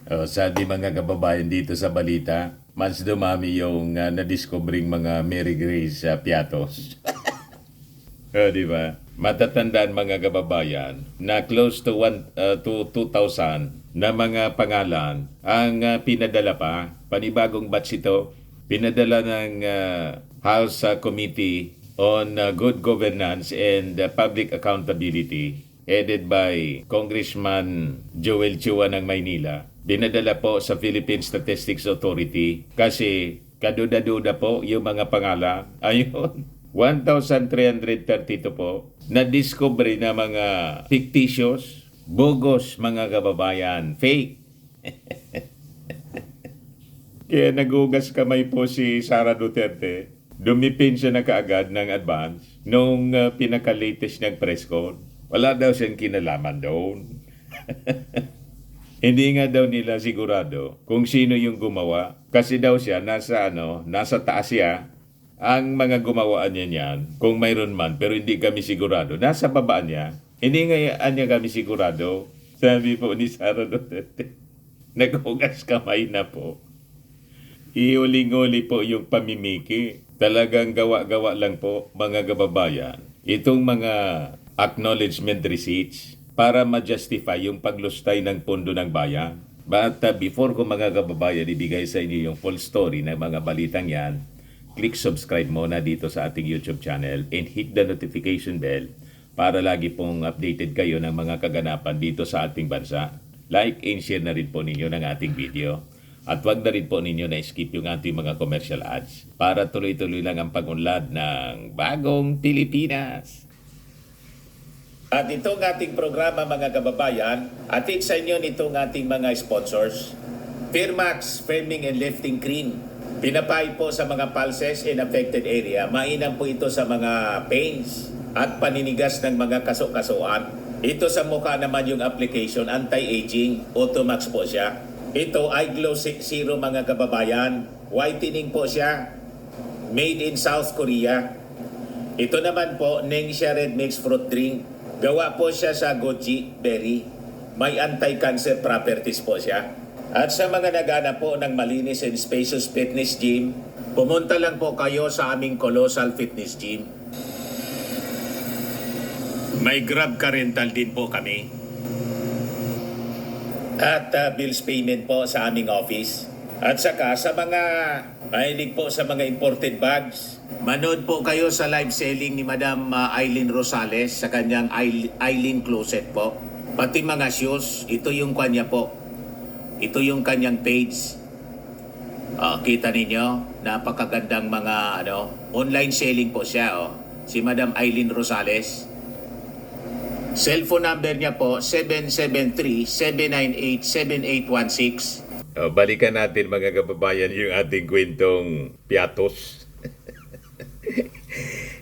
Sabi mga kababayan dito sa balita, mas dumami yung nadiskobring mga Mary Grace Piatos. Di ba? Matatandaan mga kababayan na close to, to 2,000 na mga pangalan ang pinadala pa. Panibagong batch ito, pinadala ng House Committee on Good Governance and Public Accountability, headed by Congressman Joel Chua ng Maynila. Dinadala po sa Philippine Statistics Authority kasi kaduda-duda po yung mga pangalan. Ayun, 1,332 po na-discover na mga fictitious, bogus mga kababayan, fake. Kaya nagugas kamay po si Sara Duterte. Dumipin siya na kaagad ng advance nung pinaka-latest niyang press con. Wala daw siyang kinalaman doon. Hindi nga daw nila sigurado kung sino yung gumawa. Kasi daw siya nasa taas siya. Ang mga gumawaan niya niyan, kung mayroon man, pero hindi kami sigurado. Nasa baba niya. Hindi nga niya kami sigurado. Sabi po ni Sara Duterte, naghugas kamay na po. Iuling-uli po yung pamimiki. Talagang gawa-gawa lang po, mga kababayan. Itong mga acknowledgement receipts para ma-justify yung paglustay ng pondo ng bayan. But before ko mga kababayan ibigay sa inyo yung full story ng mga balitang yan, click subscribe muna dito sa ating YouTube channel and hit the notification bell para lagi pong updated kayo ng mga kaganapan dito sa ating bansa. Like and share na rin po ninyo ng ating video. At wag na rin po ninyo na skip yung ating mga commercial ads para tuloy-tuloy lang ang pag-unlad ng bagong Pilipinas. At itong ating programa mga kababayan, atid sa inyo nitong ating mga sponsors. Firmax Firming and Lifting Cream. Pinapay po sa mga pulses in affected area. Mainam po ito sa mga pains at paninigas ng mga kaso-kasuan. Ito sa mukha naman yung application, anti-aging, Automax po siya. Ito ay Glow Zero mga kababayan. Whitening po siya. Made in South Korea. Ito naman po, Nengxia Red Mix Fruit Drink. Gawa po siya sa goji berry. May anti-cancer properties po siya. At sa mga nagana po ng malinis and spacious fitness gym, pumunta lang po kayo sa aming Colossal Fitness Gym. May Grab car rental din po kami. At bills payment po sa aming office. At saka sa mga mahilig po sa mga imported bags, manood po kayo sa live selling ni Madam Aileen Rosales sa kanyang Aileen Closet po. Pati mga shoes, ito yung kanya po. Ito yung kanyang page. Kita ninyo, napakagandang mga online selling po siya. Si Madam Aileen Rosales. Cellphone number niya po, 773-798-7816. Balikan natin mga kababayan yung ating kwentong Piatos.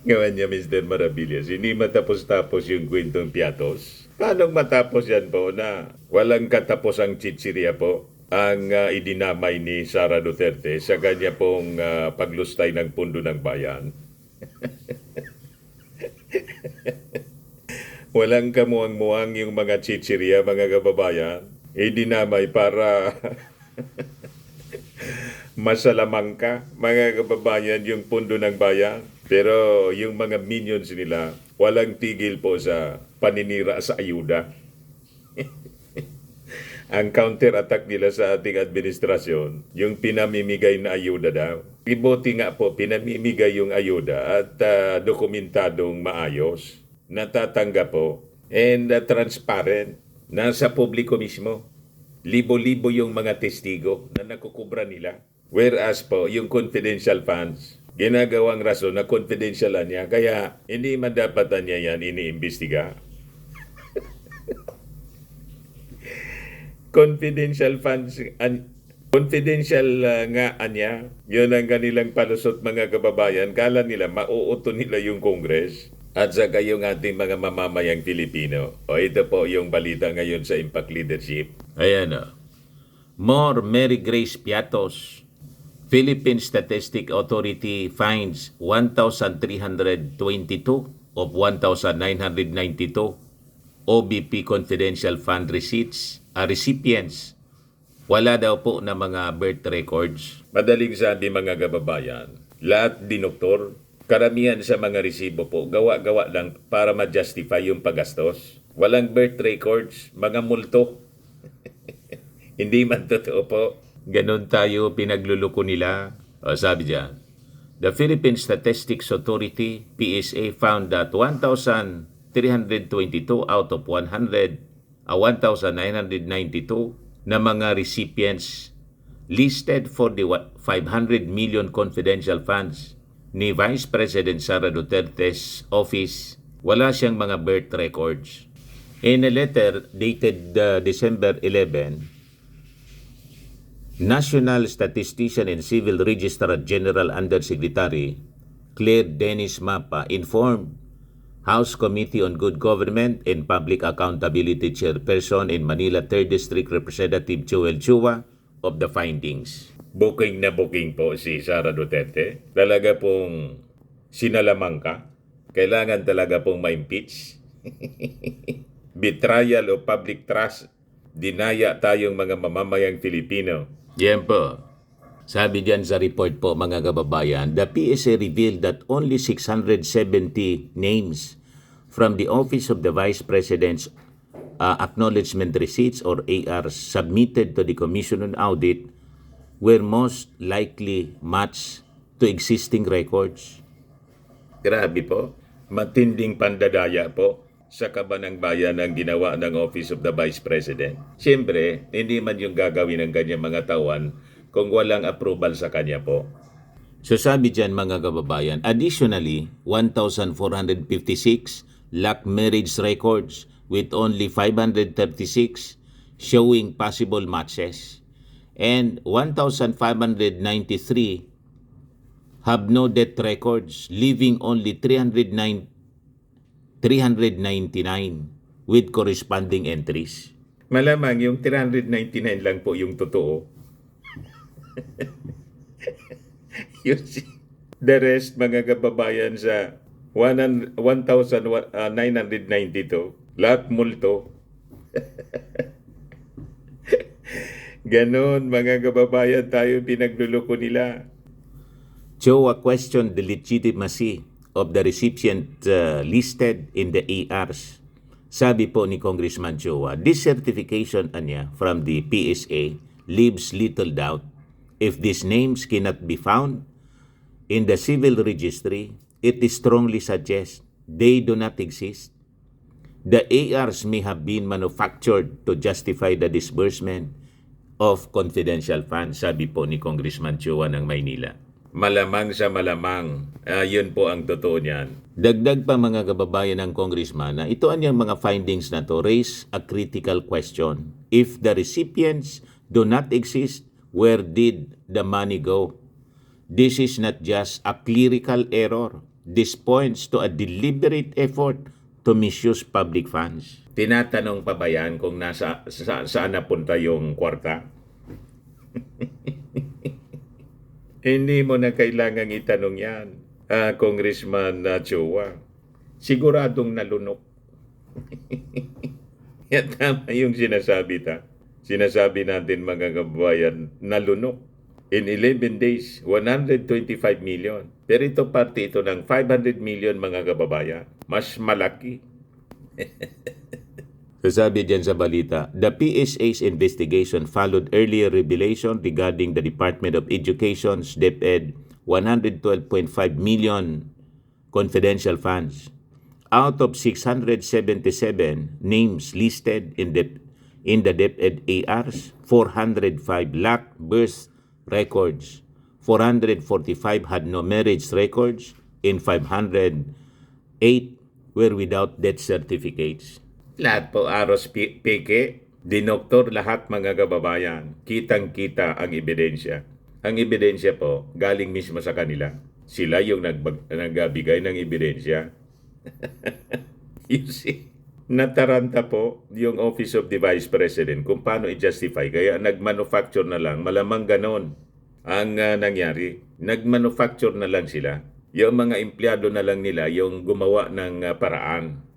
Ngayon niya Mr. Maravillas, hindi matapos-tapos yung kwentong Piatos. Paano matapos yan po na walang katapos ang chichirya po ang idinamay ni Sara Duterte sa kanya pong paglustay ng pundo ng bayan? Walang kamuang-muang yung mga chichirya mga kababayan. Idinamay para masalamang ka mga kababayan yung pundo ng bayan. Pero yung mga minions nila, walang tigil po sa paninira sa ayuda. Ang counter-attack nila sa ating administrasyon, yung pinamimigay na ayuda daw. Ibuti nga po, pinamimigay yung ayuda at dokumentadong maayos. Natatanggap po and transparent. Nasa publiko mismo. Libo-libo yung mga testigo na nakukubra nila. Whereas po, yung confidential funds, ginagawang rason na confidential niya, kaya hindi madapatan niya yan iniimbestiga. Confidential funds, confidential nga anya, yun ang kanilang palusot mga kababayan. Kala nila, mauuto nila yung Congress at saka yung ating mga mamamayang Pilipino. Ito po yung balita ngayon sa Impact Leadership. Ayan More Mary Grace Piatos. Philippine Statistic Authority finds 1,322 of 1,992 OBP confidential fund receipts recipients Wala daw po na mga birth records. Madaling sabi mga kababayan, lahat dinoktor, karamihan sa mga resibo po, gawa-gawa lang para ma-justify yung paggastos. Walang birth records, mga multo. Hindi man totoo po. Ganon tayo pinagluluko nila. O, sabi dyan, the Philippine Statistics Authority, PSA, found that 1,322 out of 1,992 na mga recipients listed for the 500 million confidential funds ni Vice President Sara Duterte's office, wala siyang mga birth records. In a letter dated December 11, National Statistician and Civil Registrar General Undersecretary Claire Dennis Mapa informed House Committee on Good Government and Public Accountability Chairperson in Manila 3rd District Representative Joel Chua of the findings. Booking na booking po si Sara Duterte. Talaga pong sinalamang ka. Kailangan talaga pong ma-impeach. Betrayal of public trust. Dinaya tayong mga mamamayang Filipino. Yan po. Sabi diyan sa report po mga kababayan, the PSA revealed that only 670 names from the Office of the Vice President's Acknowledgement Receipts or ARs submitted to the Commission on Audit were most likely matched to existing records. Grabe po. Matinding pandadaya po sa kabanang bayan ang ginawa ng Office of the Vice President. Siyempre, hindi man yung gagawin ng kanyang mga tawan kung walang approval sa kanya po. So sabi dyan mga kababayan, additionally, 1,456 lack marriage records with only 536 showing possible matches and 1,593 have no death records, leaving only 399 with corresponding entries. Malamang yung 399 lang po yung totoo. The rest, mga kababayan, sa 1,992, lahat multo. Ganon, mga kababayan, tayo pinagluloko nila. Chua questioned the legitimacy of the recipient listed in the ARs. Sabi po ni Congressman Chua, this certification from the PSA leaves little doubt. If these names cannot be found in the civil registry, it strongly suggests they do not exist. The ARs may have been manufactured to justify the disbursement of confidential funds, sabi po ni Congressman Chua ng Maynila. Malamang sa malamang, yun po ang totoo niyan. Dagdag pa mga kababayan ng congressman na ito ang mga findings na to raise a critical question. If the recipients do not exist, where did the money go? This is not just a clerical error. This points to a deliberate effort to misuse public funds. Tinatanong pa ba yan kung saan napunta yung kwarta? Hindi mo na kailangang itanong yan, Congressman Chua. Siguradong nalunok. Yan tama yung sinasabi ta. Sinasabi natin mga kababayan, nalunok. In 11 days, 125 million. Pero ito parte ito ng 500 million mga kababayan. Mas malaki. Sabi diyan sa balita, the PSA's investigation followed earlier revelation regarding the Department of Education's DepEd 112.5 million confidential funds. Out of 677 names listed in the DepEd ARs, 405 lacked birth records, 445 had no marriage records, and 508 were without death certificates. Lahat po aros peke, dinoktor lahat mga kababayan. Kitang-kita ang ebidensya. Ang ebidensya po, galing mismo sa kanila. Sila yung nagbigay ng ebidensya. You see, nataranta po yung Office of the Vice President kung paano i-justify. Kaya nag-manufacture na lang. Malamang ganon ang nangyari. Nag-manufacture na lang sila. Yung mga empleyado na lang nila yung gumawa ng paraan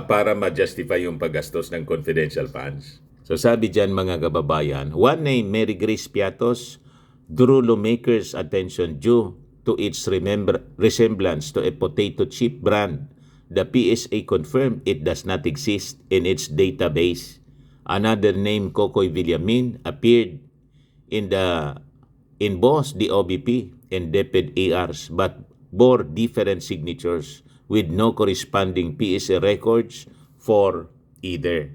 para ma-justify yung paggastos ng confidential funds. So sabi dyan mga kababayan, one name, Mary Grace Piatos, drew lawmakers' attention due to its resemblance to a potato chip brand. The PSA confirmed it does not exist in its database. Another name, Kokoy Villamin, appeared in both the OBP and DepEd ARs but bore different signatures with no corresponding PSA records for either.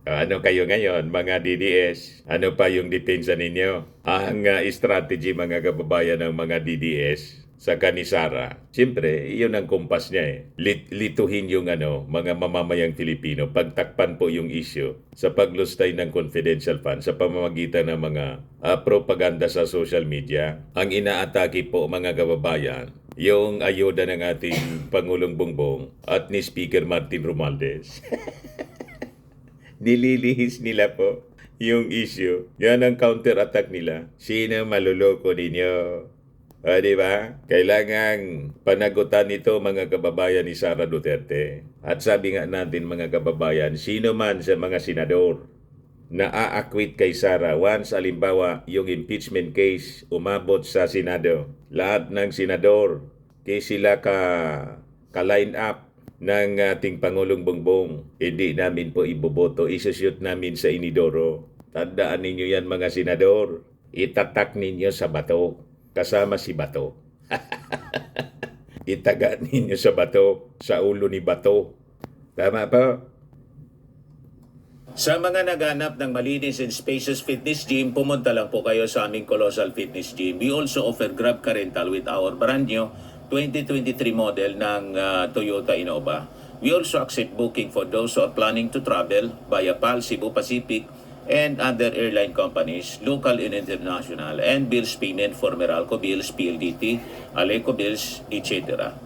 Ano kayo ngayon, mga DDS? Ano pa yung depensa ninyo? Ang strategy, mga kababayan, ng mga DDS sa kanisara, siyempre, yun ang kumpas niya eh. Lituhin yung mga mamamayang Pilipino, pagtakpan po yung issue sa paglustay ng confidential fund sa pamamagitan ng mga propaganda sa social media. Ang inaatake po, mga kababayan, yung ayuda ng ating Pangulong Bongbong at ni Speaker Martin Romualdez. Nililihis nila po yung issue. Yan ang counter-attack nila. Sino maluloko ninyo? Diba? Kailangang panagutan ito, mga kababayan, ni Sara Duterte. At sabi nga natin, mga kababayan, sino man sa mga senador na a-acquit kay Sara, once alimbawa yung impeachment case umabot sa Senado, lahat ng senador, kaya sila ka-line up ng ating Pangulong Bongbong, hindi namin po iboboto, isushoot namin sa inidoro. Tandaan ninyo yan, mga senador, itatak ninyo sa bato, kasama si Bato. Itaga ninyo sa bato, sa ulo ni Bato. Tama po? Sa mga naghanap ng malinis and spacious fitness gym, pumunta lang po kayo sa aming Colossal Fitness Gym. We also offer Grab Car Rental with our brand new 2023 model ng Toyota Innova. We also accept booking for those who are planning to travel via PAL, Cebu Pacific, and other airline companies, local and international, and bills payment for Meralco Bills, PLDT, Aleco Bills, etc.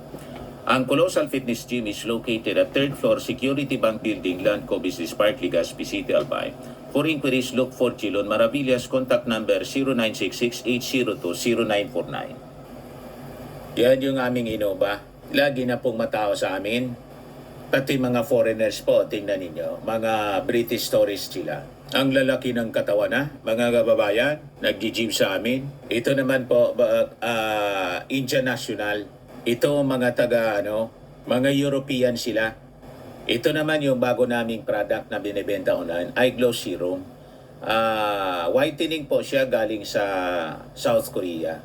Ang Colossal Fitness Gym is located at 3rd floor Security Bank Building, Landco Business Park, Legazpi City, Albay. For inquiries, look for Chilon Maravillas. Contact number 0966-802-0949. Yan yung aming Innova. Lagi na pong matao sa amin. Pati mga foreigners po, tingnan ninyo. Mga British tourists sila. Ang lalaki ng katawan na, mga kababayan, nag-gym sa amin. Ito naman po, Indian National. Ito mga mga European sila. Ito naman yung bago naming product na binibenta online, Eye Glow Serum. Whitening po siya galing sa South Korea.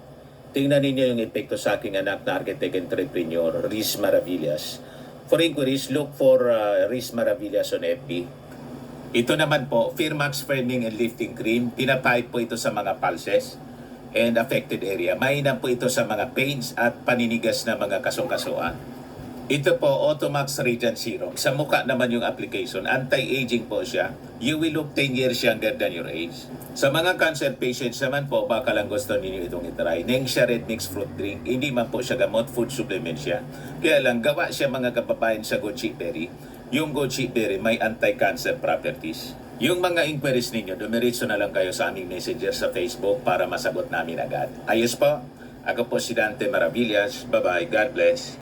Tingnan ninyo yung epekto sa aking anak na architect entrepreneur, Riz Maravillas. For inquiries, look for Riz Maravillas on FB. Ito naman po, Firmax Firming and Lifting Cream. Pinapipe po ito sa mga pulses and affected area. Mainam po ito sa mga pains at paninigas na mga kasukasuan. Ito po, Automax Radiant Serum. Sa mukha naman yung application. Anti-aging po siya. You will look 10 years younger than your age. Sa mga cancer patients naman po, baka lang gusto ninyo itong itry. Nengxia Red Mix Fruit Drink. Hindi man po siya gamot, food supplement siya. Kaya lang, gawa siya, mga kababayan, sa goji berry. Yung goji berry may anti-cancer properties. Yung mga inquiries ninyo, dumiritso na lang kayo sa aming messenger sa Facebook para masagot namin agad. Ayos po? Ako po si Dante Maravillas. Bye-bye. God bless.